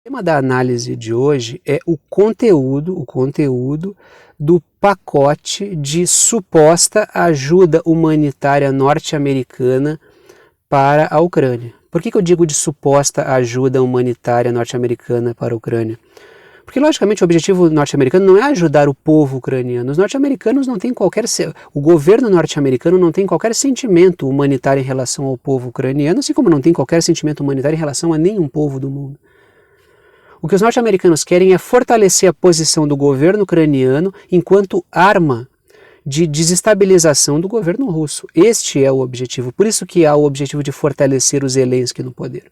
O tema da análise de hoje é o conteúdo do pacote de suposta ajuda humanitária norte-americana para a Ucrânia. Por que eu digo de suposta ajuda humanitária norte-americana para a Ucrânia? Porque, logicamente, o objetivo norte-americano não é ajudar o povo ucraniano. Os norte-americanos não têm o governo norte-americano não tem qualquer sentimento humanitário em relação ao povo ucraniano, assim como não tem qualquer sentimento humanitário em relação a nenhum povo do mundo. O que os norte-americanos querem é fortalecer a posição do governo ucraniano enquanto arma de desestabilização do governo russo. Este é o objetivo. Por isso que há o objetivo de fortalecer o Zelensky no poder.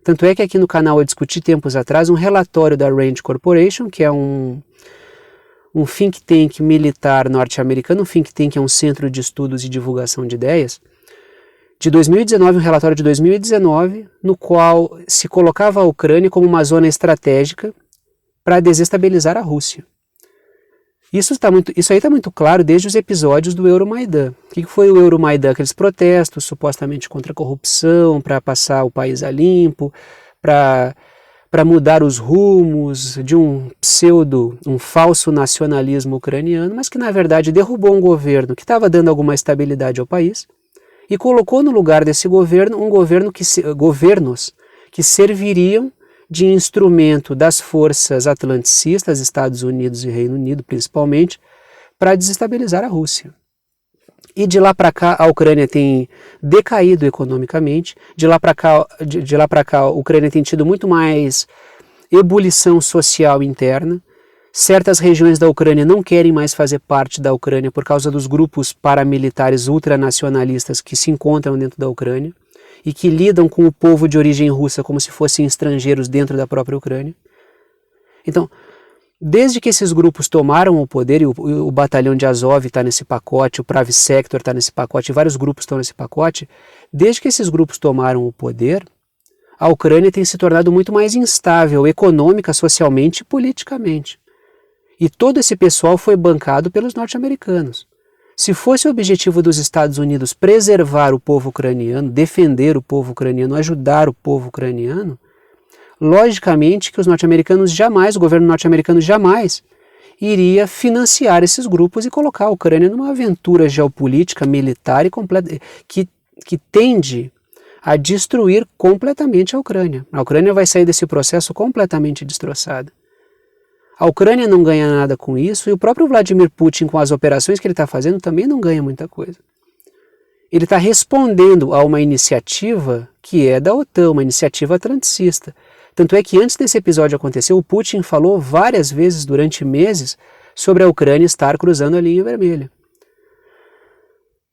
Tanto é que aqui no canal eu discuti tempos atrás um relatório da Rand Corporation, que é um think tank militar norte-americano. Um think tank é um centro de estudos e divulgação de ideias. De 2019, um relatório de 2019, no qual se colocava a Ucrânia como uma zona estratégica para desestabilizar a Rússia. Isso aí está muito claro desde os episódios do Euromaidan. O que foi o Euromaidan? Aqueles protestos supostamente contra a corrupção, para passar o país a limpo, para mudar os rumos de um falso nacionalismo ucraniano, mas que na verdade derrubou um governo que estava dando alguma estabilidade ao país e colocou no lugar desse governo governos que serviriam de instrumento das forças atlanticistas, Estados Unidos e Reino Unido principalmente, para desestabilizar a Rússia. E de lá para cá a Ucrânia tem decaído economicamente, de lá para cá a Ucrânia tem tido muito mais ebulição social interna. Certas regiões da Ucrânia não querem mais fazer parte da Ucrânia por causa dos grupos paramilitares ultranacionalistas que se encontram dentro da Ucrânia e que lidam com o povo de origem russa como se fossem estrangeiros dentro da própria Ucrânia. Então, desde que esses grupos tomaram o poder, e o batalhão de Azov está nesse pacote, o Pravi Sector está nesse pacote, vários grupos estão nesse pacote, desde que esses grupos tomaram o poder, a Ucrânia tem se tornado muito mais instável econômica, socialmente e politicamente. E todo esse pessoal foi bancado pelos norte-americanos. Se fosse o objetivo dos Estados Unidos preservar o povo ucraniano, defender o povo ucraniano, ajudar o povo ucraniano, logicamente que o governo norte-americano jamais iria financiar esses grupos e colocar a Ucrânia numa aventura geopolítica, militar e que tende a destruir completamente a Ucrânia. A Ucrânia vai sair desse processo completamente destroçada. A Ucrânia não ganha nada com isso e o próprio Vladimir Putin, com as operações que ele está fazendo, também não ganha muita coisa. Ele está respondendo a uma iniciativa que é da OTAN, uma iniciativa atlanticista. Tanto é que antes desse episódio acontecer, o Putin falou várias vezes durante meses sobre a Ucrânia estar cruzando a linha vermelha.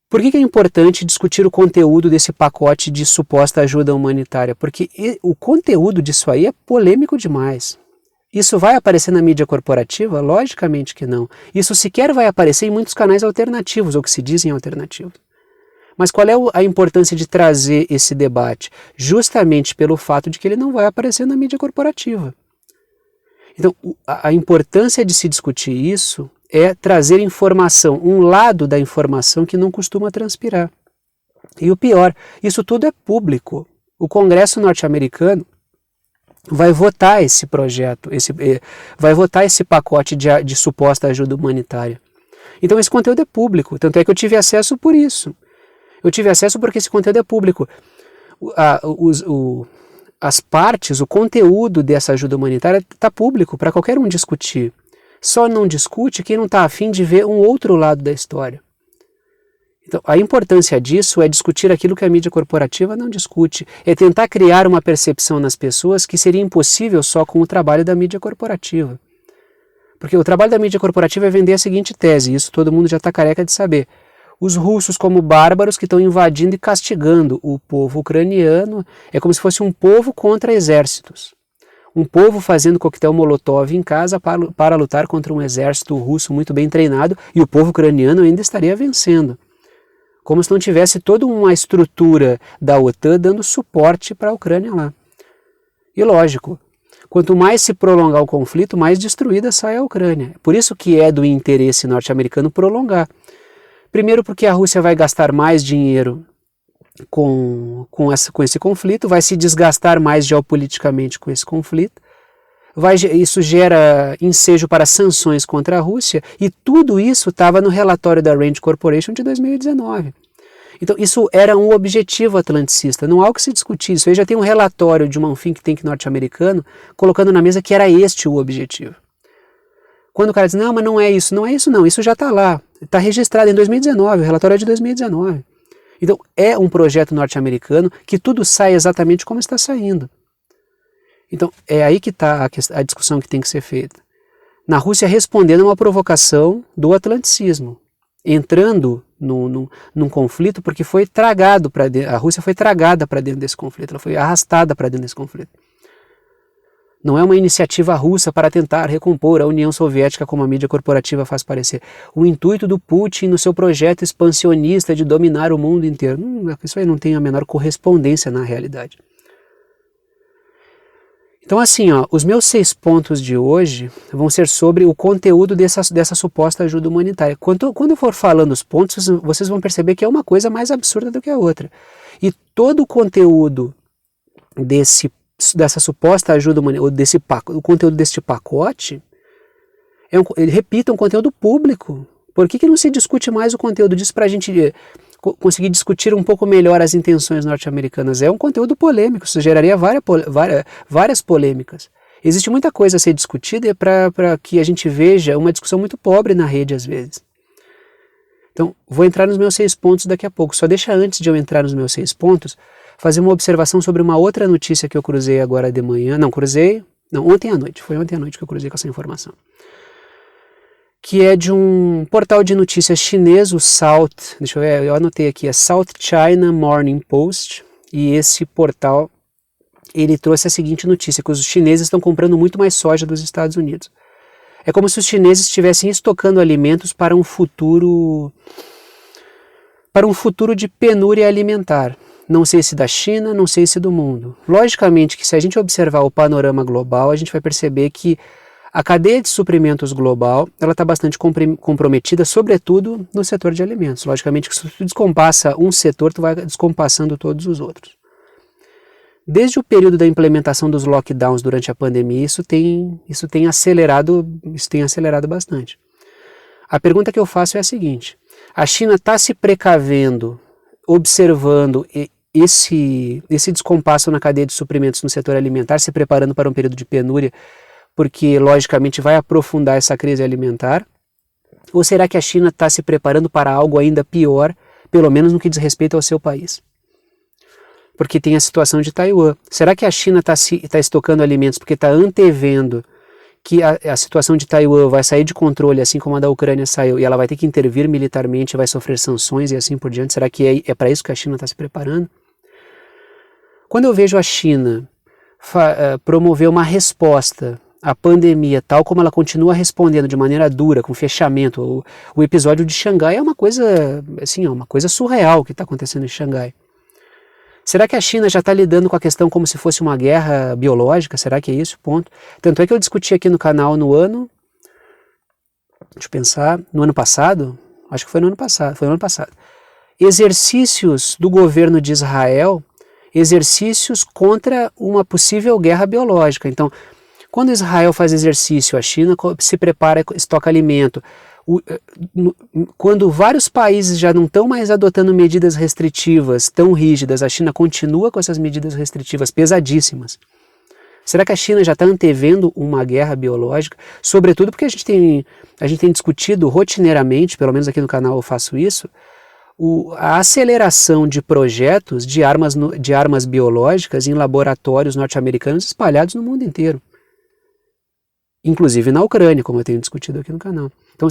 Por que é importante discutir o conteúdo desse pacote de suposta ajuda humanitária? Porque o conteúdo disso aí é polêmico demais. Isso vai aparecer na mídia corporativa? Logicamente que não. Isso sequer vai aparecer em muitos canais alternativos, ou que se dizem alternativos. Mas qual é a importância de trazer esse debate? Justamente pelo fato de que ele não vai aparecer na mídia corporativa. Então, a importância de se discutir isso é trazer informação, um lado da informação que não costuma transpirar. E o pior, isso tudo é público. O Congresso norte-americano vai votar esse projeto, vai votar esse pacote de suposta ajuda humanitária. Então esse conteúdo é público, tanto é que eu tive acesso por isso. Eu tive acesso porque esse conteúdo é público. As partes, o conteúdo dessa ajuda humanitária está público para qualquer um discutir. Só não discute quem não está afim de ver um outro lado da história. Então, a importância disso é discutir aquilo que a mídia corporativa não discute, é tentar criar uma percepção nas pessoas que seria impossível só com o trabalho da mídia corporativa. Porque o trabalho da mídia corporativa é vender a seguinte tese, e isso todo mundo já está careca de saber. Os russos como bárbaros que estão invadindo e castigando o povo ucraniano, é como se fosse um povo contra exércitos. Um povo fazendo coquetel molotov em casa para lutar contra um exército russo muito bem treinado, e o povo ucraniano ainda estaria vencendo. Como se não tivesse toda uma estrutura da OTAN dando suporte para a Ucrânia lá. E lógico, quanto mais se prolongar o conflito, mais destruída sai a Ucrânia. Por isso que é do interesse norte-americano prolongar. Primeiro porque a Rússia vai gastar mais dinheiro com esse conflito, vai se desgastar mais geopoliticamente com esse conflito, isso gera ensejo para sanções contra a Rússia, e tudo isso estava no relatório da Rand Corporation de 2019. Então isso era um objetivo atlanticista, não há o que se discutir, isso aí já tem um relatório de um think tank norte-americano colocando na mesa que era este o objetivo. Quando o cara diz, não, mas não é isso não, isso já está lá, está registrado em 2019, o relatório é de 2019. Então é um projeto norte-americano que tudo sai exatamente como está saindo. Então é aí que está a discussão que tem que ser feita. Na Rússia respondendo a uma provocação do atlanticismo, entrando num conflito porque foi tragado para dentro, a Rússia foi tragada para dentro desse conflito, ela foi arrastada para dentro desse conflito. Não é uma iniciativa russa para tentar recompor a União Soviética como a mídia corporativa faz parecer. O intuito do Putin no seu projeto expansionista de dominar o mundo inteiro. Isso aí não tem a menor correspondência na realidade. Então assim, os meus 6 pontos de hoje vão ser sobre o conteúdo dessa suposta ajuda humanitária. Quando eu for falando os pontos, vocês vão perceber que é uma coisa mais absurda do que a outra. E todo o conteúdo dessa suposta ajuda humanitária, o conteúdo deste pacote, repito, é um conteúdo público. Por que não se discute mais o conteúdo disso para a gente conseguir discutir um pouco melhor as intenções norte-americanas? É um conteúdo polêmico, isso geraria várias polêmicas. Existe muita coisa a ser discutida para que a gente veja uma discussão muito pobre na rede às vezes. Então, vou entrar nos meus 6 pontos daqui a pouco. Só deixa antes de eu entrar nos meus 6 pontos, fazer uma observação sobre uma outra notícia que eu cruzei agora de manhã. Ontem à noite. Foi ontem à noite que eu cruzei com essa informação. Que é de um portal de notícias chinês, o deixa eu ver, eu anotei aqui, é South China Morning Post, e esse portal, ele trouxe a seguinte notícia, que os chineses estão comprando muito mais soja dos Estados Unidos. É como se os chineses estivessem estocando alimentos para um futuro de penúria alimentar. Não sei se da China, não sei se do mundo. Logicamente que se a gente observar o panorama global, a gente vai perceber que a cadeia de suprimentos global ela está bastante comprometida, sobretudo no setor de alimentos. Logicamente que se tu descompassa um setor, tu vai descompassando todos os outros. Desde o período da implementação dos lockdowns durante a pandemia, isso tem acelerado bastante. A pergunta que eu faço é a seguinte: a China está se precavendo, observando esse descompasso na cadeia de suprimentos no setor alimentar, se preparando para um período de penúria, porque logicamente vai aprofundar essa crise alimentar? Ou será que a China está se preparando para algo ainda pior, pelo menos no que diz respeito ao seu país? Porque tem a situação de Taiwan. Será que a China está estocando alimentos porque está antevendo que a situação de Taiwan vai sair de controle, assim como a da Ucrânia saiu, e ela vai ter que intervir militarmente, vai sofrer sanções e assim por diante? Será que é para isso que a China está se preparando? Quando eu vejo a China promover uma resposta à pandemia, tal como ela continua respondendo de maneira dura, com fechamento, o episódio de Xangai é uma coisa, assim, uma coisa surreal que está acontecendo em Xangai. Será que a China já está lidando com a questão como se fosse uma guerra biológica? Será que é isso? Ponto. Tanto é que eu discuti aqui no canal no ano passado, acho que foi no ano passado, exercícios do governo de Israel, exercícios contra uma possível guerra biológica. Então, quando Israel faz exercício, a China se prepara, estoca alimento. Quando vários países já não estão mais adotando medidas restritivas tão rígidas, a China continua com essas medidas restritivas pesadíssimas. Será que a China já está antevendo uma guerra biológica? Sobretudo porque a gente tem discutido rotineiramente, pelo menos aqui no canal eu faço isso, a aceleração de projetos de armas biológicas em laboratórios norte-americanos espalhados no mundo inteiro. Inclusive na Ucrânia, como eu tenho discutido aqui no canal. Então,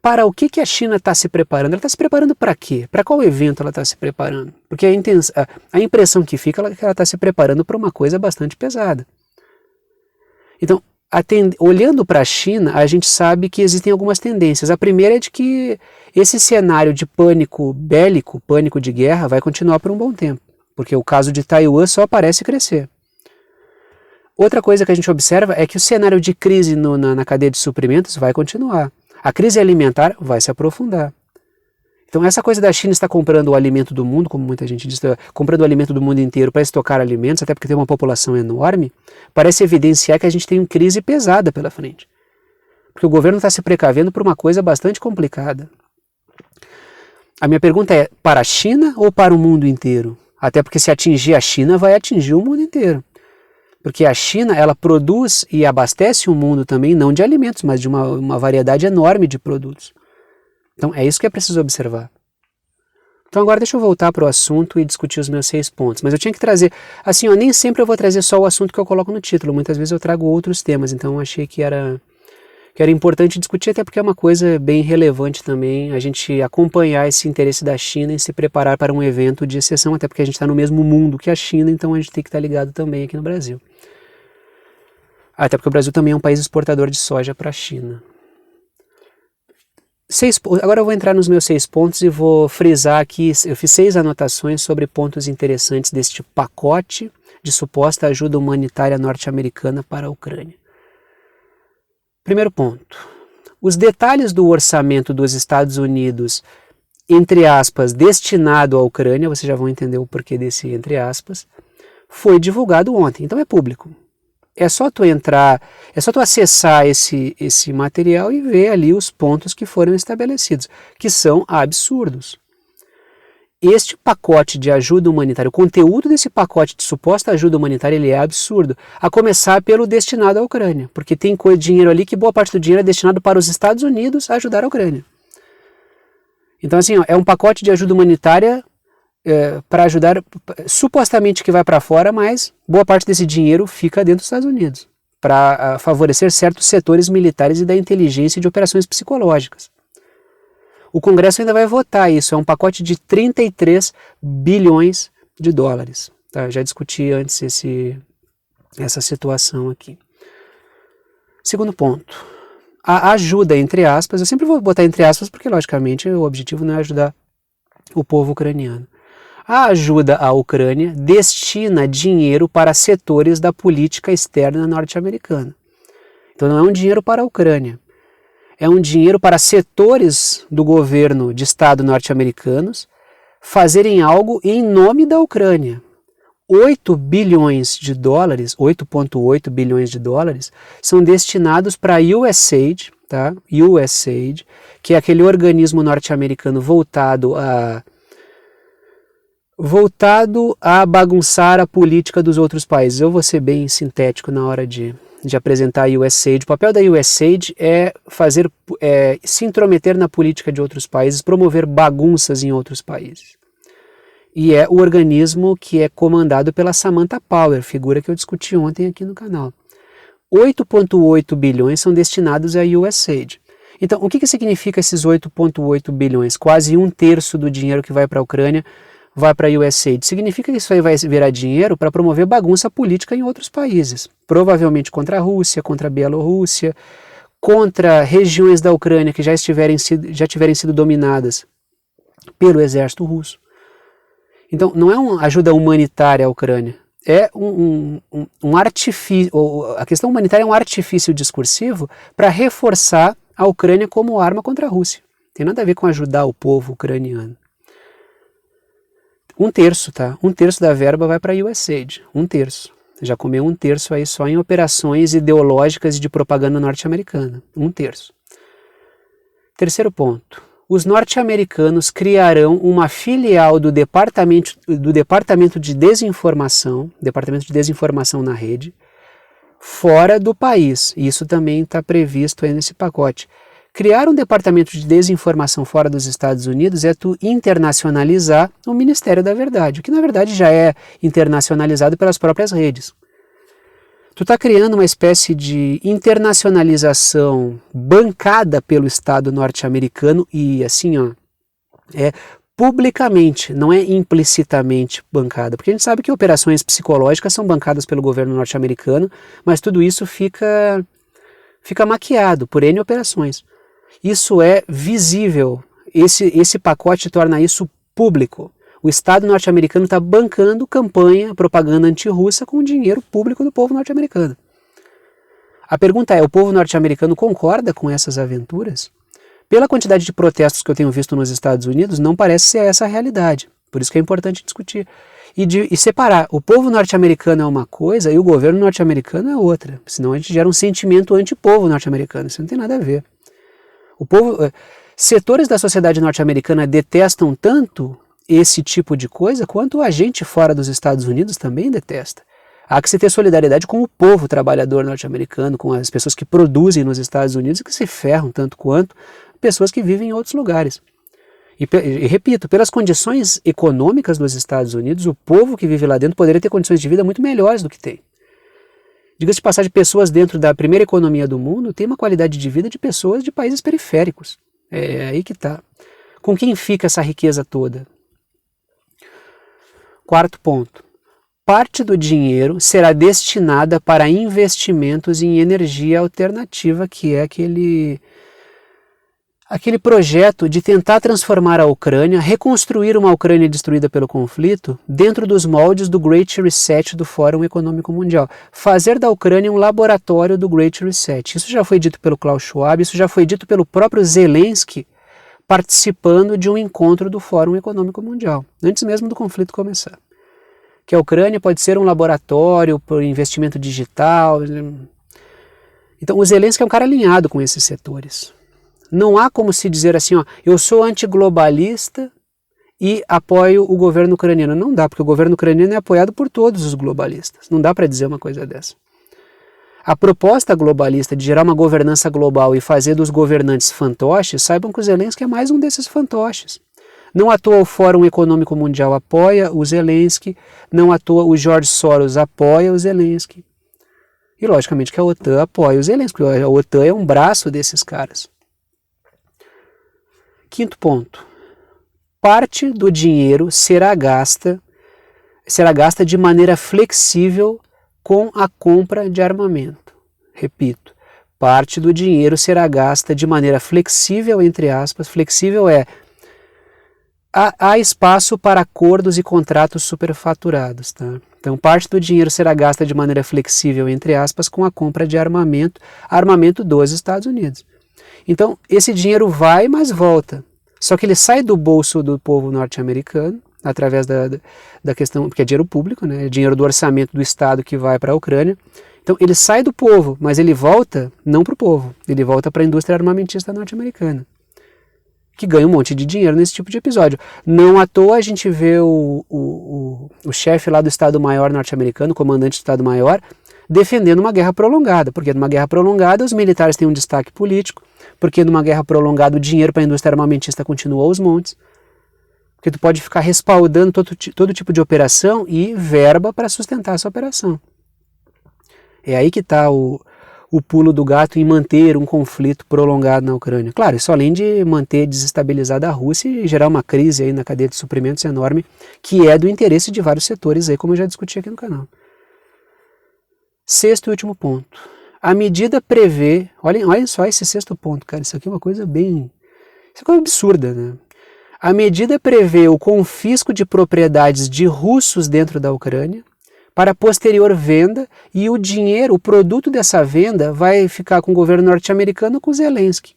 para o que a China está se preparando? Ela está se preparando para quê? Para qual evento ela está se preparando? Porque a impressão que fica é que ela está se preparando para uma coisa bastante pesada. Então, olhando para a China, a gente sabe que existem algumas tendências. A primeira é de que esse cenário de pânico bélico, pânico de guerra, vai continuar por um bom tempo. Porque o caso de Taiwan só parece crescer. Outra coisa que a gente observa é que o cenário de crise na cadeia de suprimentos vai continuar. A crise alimentar vai se aprofundar. Então essa coisa da China estar comprando o alimento do mundo, como muita gente diz, comprando o alimento do mundo inteiro para estocar alimentos, até porque tem uma população enorme, parece evidenciar que a gente tem uma crise pesada pela frente. Porque o governo está se precavendo por uma coisa bastante complicada. A minha pergunta é, para a China ou para o mundo inteiro? Até porque se atingir a China, vai atingir o mundo inteiro. Porque a China, ela produz e abastece o mundo também, não de alimentos, mas de uma variedade enorme de produtos. Então é isso que é preciso observar. Então agora deixa eu voltar para o assunto e discutir os meus 6 pontos. Mas eu tinha que trazer, assim, ó, nem sempre eu vou trazer só o assunto que eu coloco no título, muitas vezes eu trago outros temas, então eu achei que era importante discutir, até porque é uma coisa bem relevante também a gente acompanhar esse interesse da China em se preparar para um evento de exceção, até porque a gente está no mesmo mundo que a China, então a gente tem que estar ligado também aqui no Brasil. Até porque o Brasil também é um país exportador de soja para a China. Agora eu vou entrar nos meus 6 pontos e vou frisar aqui, eu fiz 6 anotações sobre pontos interessantes deste pacote de suposta ajuda humanitária norte-americana para a Ucrânia. Primeiro ponto, os detalhes do orçamento dos Estados Unidos, entre aspas, destinado à Ucrânia, vocês já vão entender o porquê desse entre aspas, foi divulgado ontem, então é público. É só tu entrar, é só tu acessar esse material e ver ali os pontos que foram estabelecidos, que são absurdos. Este pacote de ajuda humanitária, o conteúdo desse pacote de suposta ajuda humanitária, ele é absurdo. A começar pelo destinado à Ucrânia, porque tem dinheiro ali que boa parte do dinheiro é destinado para os Estados Unidos a ajudar a Ucrânia. Então assim, ó, é um pacote de ajuda humanitária para ajudar, supostamente que vai para fora, mas boa parte desse dinheiro fica dentro dos Estados Unidos, para favorecer certos setores militares e da inteligência e de operações psicológicas. O Congresso ainda vai votar isso, é um pacote de 33 bilhões de dólares. Tá? Já discuti antes essa situação aqui. Segundo ponto, a ajuda, entre aspas, eu sempre vou botar entre aspas porque, logicamente, o objetivo não é ajudar o povo ucraniano. A ajuda à Ucrânia destina dinheiro para setores da política externa norte-americana. Então não é um dinheiro para a Ucrânia. É um dinheiro para setores do governo de Estado norte-americanos fazerem algo em nome da Ucrânia. 8 bilhões de dólares, 8,8 bilhões de dólares, são destinados para a USAID, tá? USAID, que é aquele organismo norte-americano voltado a bagunçar a política dos outros países. Eu vou ser bem sintético na hora de apresentar a USAID. O papel da USAID é se intrometer na política de outros países, promover bagunças em outros países. E é o organismo que é comandado pela Samantha Power, figura que eu discuti ontem aqui no canal. 8,8 bilhões são destinados à USAID. Então, o que significa esses 8,8 bilhões? Quase 1/3 do dinheiro que vai para a Ucrânia vai para a USAID. Significa que isso aí vai virar dinheiro para promover bagunça política em outros países. Provavelmente contra a Rússia, contra a Bielorrússia, contra regiões da Ucrânia que já tiverem sido dominadas pelo exército russo. Então, não é uma ajuda humanitária à Ucrânia. É um artifício. A questão humanitária é um artifício discursivo para reforçar a Ucrânia como arma contra a Rússia. Tem nada a ver com ajudar o povo ucraniano. 1/3, tá? 1/3 da verba vai para a USAID. 1/3. Já comeu 1/3 aí só em operações ideológicas e de propaganda norte-americana. 1/3. Terceiro ponto. Os norte-americanos criarão uma filial do Departamento de Desinformação na rede, fora do país. Isso também está previsto aí nesse pacote. Criar um departamento de desinformação fora dos Estados Unidos é tu internacionalizar o Ministério da Verdade, o que na verdade já é internacionalizado pelas próprias redes. Tu está criando uma espécie de internacionalização bancada pelo Estado norte-americano e assim, ó, publicamente, não é implicitamente bancada, porque a gente sabe que operações psicológicas são bancadas pelo governo norte-americano, mas tudo isso fica maquiado por N operações. Isso é visível, esse pacote torna isso público. O Estado norte-americano está bancando campanha, propaganda antirrussa com o dinheiro público do povo norte-americano. A pergunta é, o povo norte-americano concorda com essas aventuras? Pela quantidade de protestos que eu tenho visto nos Estados Unidos, não parece ser essa a realidade. Por isso que é importante discutir. E separar. O povo norte-americano é uma coisa e o governo norte-americano é outra. Senão a gente gera um sentimento anti-povo norte-americano. Isso não tem nada a ver. Setores da sociedade norte-americana detestam tanto esse tipo de coisa quanto a gente fora dos Estados Unidos também detesta. Há que se ter solidariedade com o povo trabalhador norte-americano, com as pessoas que produzem nos Estados Unidos e que se ferram tanto quanto pessoas que vivem em outros lugares. E repito, pelas condições econômicas dos Estados Unidos, o povo que vive lá dentro poderia ter condições de vida muito melhores do que tem. Diga-se de passagem, pessoas dentro da primeira economia do mundo têm uma qualidade de vida de pessoas de países periféricos. É aí que está. Com quem fica essa riqueza toda? Quarto ponto. Parte do dinheiro será destinada para investimentos em energia alternativa, que é aquele projeto de tentar transformar a Ucrânia, reconstruir uma Ucrânia destruída pelo conflito, dentro dos moldes do Great Reset do Fórum Econômico Mundial. Fazer da Ucrânia um laboratório do Great Reset. Isso já foi dito pelo Klaus Schwab, isso já foi dito pelo próprio Zelensky, participando de um encontro do Fórum Econômico Mundial, antes mesmo do conflito começar. Que a Ucrânia pode ser um laboratório para investimento digital. Então o Zelensky é um cara alinhado com esses setores. Não há como se dizer assim, ó, eu sou antiglobalista e apoio o governo ucraniano. Não dá, porque o governo ucraniano é apoiado por todos os globalistas. Não dá para dizer uma coisa dessa. A proposta globalista de gerar uma governança global e fazer dos governantes fantoches, saibam que o Zelensky é mais um desses fantoches. Não à toa o Fórum Econômico Mundial apoia o Zelensky, não à toa o George Soros apoia o Zelensky. E logicamente que a OTAN apoia o Zelensky, porque a OTAN é um braço desses caras. Quinto ponto. Parte do dinheiro será gasta de maneira flexível com a compra de armamento. Repito, parte do dinheiro será gasta de maneira flexível, entre aspas. Flexível é há espaço para acordos e contratos superfaturados. Tá? Então, parte do dinheiro será gasta de maneira flexível, entre aspas, com a compra de armamento dos Estados Unidos. Então, esse dinheiro vai, mas volta. Só que ele sai do bolso do povo norte-americano, através da questão, porque é dinheiro público, né? É dinheiro do orçamento do Estado que vai para a Ucrânia. Então, ele sai do povo, mas ele volta não para o povo, ele volta para a indústria armamentista norte-americana, que ganha um monte de dinheiro nesse tipo de episódio. Não à toa a gente vê o chefe lá do Estado-Maior norte-americano, o comandante do Estado-Maior, defendendo uma guerra prolongada, porque numa guerra prolongada os militares têm um destaque político, porque numa guerra prolongada o dinheiro para a indústria armamentista continua aos montes, porque tu pode ficar respaldando todo tipo de operação e verba para sustentar essa operação. É aí que está o pulo do gato em manter um conflito prolongado na Ucrânia. Claro, isso além de manter desestabilizada a Rússia e gerar uma crise aí na cadeia de suprimentos enorme, que é do interesse de vários setores, aí, como eu já discuti aqui no canal. Sexto e último ponto. A medida prevê, olhem só esse sexto ponto, cara, isso aqui é uma coisa bem... Isso é uma coisa absurda, né? A medida prevê o confisco de propriedades de russos dentro da Ucrânia para posterior venda, e o dinheiro, o produto dessa venda vai ficar com o governo norte-americano ou com o Zelensky.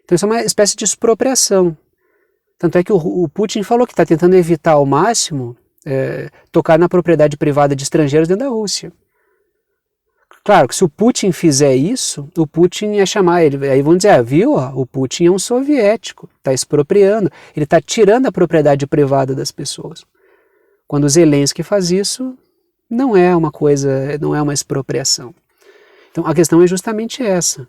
Então isso é uma espécie de expropriação. Tanto é que o Putin falou que está tentando evitar ao máximo tocar na propriedade privada de estrangeiros dentro da Rússia. Claro que se o Putin fizer isso, o Putin ia chamar ele, aí vão dizer, viu, o Putin é um soviético, está expropriando, ele está tirando a propriedade privada das pessoas. Quando o Zelensky faz isso, não é uma coisa, não é uma expropriação. Então a questão é justamente essa.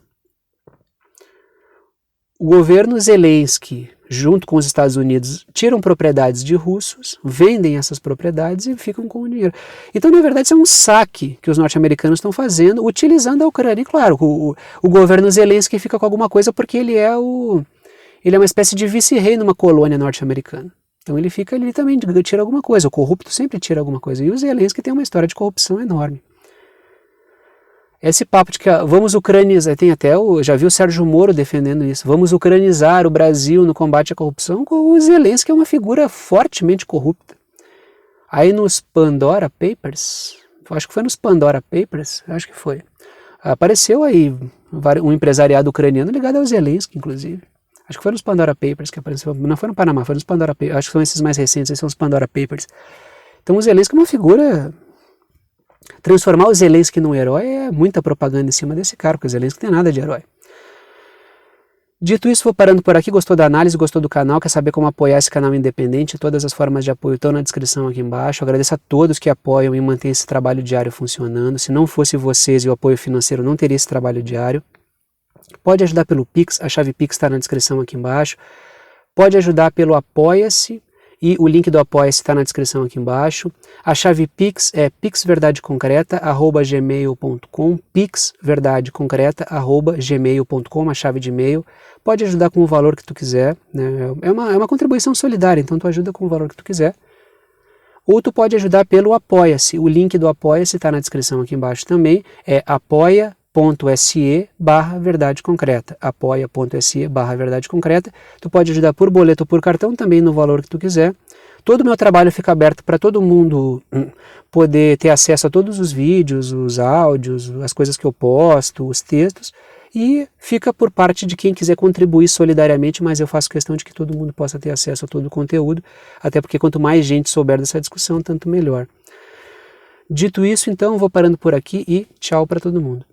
O governo Zelensky, junto com os Estados Unidos, tiram propriedades de russos, vendem essas propriedades e ficam com o dinheiro. Então, na verdade, isso é um saque que os norte-americanos estão fazendo, utilizando a Ucrânia. E, claro, o governo Zelensky fica com alguma coisa porque ele é uma espécie de vice-rei numa colônia norte-americana. Então ele também tira alguma coisa, o corrupto sempre tira alguma coisa. E o Zelensky tem uma história de corrupção enorme. Esse papo de que vamos ucranizar, tem até, já vi o Sérgio Moro defendendo isso, vamos ucranizar o Brasil no combate à corrupção, o Zelensky é uma figura fortemente corrupta. Aí nos Pandora Papers, acho que foi nos Pandora Papers, acho que foi, apareceu aí um empresariado ucraniano ligado ao Zelensky, inclusive. Acho que foi nos Pandora Papers que apareceu, não foi no Panamá, foi nos Pandora Papers, acho que são esses mais recentes, esses são os Pandora Papers. Então o Zelensky é uma figura, transformar o Zelensky num herói é muita propaganda em cima desse cara, porque o Zelensky não tem nada de herói. Dito isso, vou parando por aqui. Gostou da análise, gostou do canal, quer saber como apoiar esse canal independente? Todas as formas de apoio estão na descrição aqui embaixo. Agradeço a todos que apoiam e mantêm esse trabalho diário funcionando. Se não fosse vocês e o apoio financeiro, não teria esse trabalho diário. Pode ajudar pelo Pix, a chave Pix está na descrição aqui embaixo. Pode ajudar pelo Apoia-se e o link do Apoia-se está na descrição aqui embaixo. A chave Pix é pixverdadeconcreta@gmail.com, pixverdadeconcreta@gmail.com, a chave de e-mail. Pode ajudar com o valor que tu quiser, né? É uma contribuição solidária, então tu ajuda com o valor que tu quiser. Ou tu pode ajudar pelo Apoia-se. O link do Apoia-se está na descrição aqui embaixo também. É apoia.se/verdade concreta. apoia.se/verdade concreta. Tu pode ajudar por boleto ou por cartão também no valor que tu quiser. Todo o meu trabalho fica aberto para todo mundo poder ter acesso a todos os vídeos, os áudios, as coisas que eu posto, os textos, e fica por parte de quem quiser contribuir solidariamente, mas eu faço questão de que todo mundo possa ter acesso a todo o conteúdo, até porque quanto mais gente souber dessa discussão, tanto melhor. Dito isso, então, vou parando por aqui e tchau para todo mundo.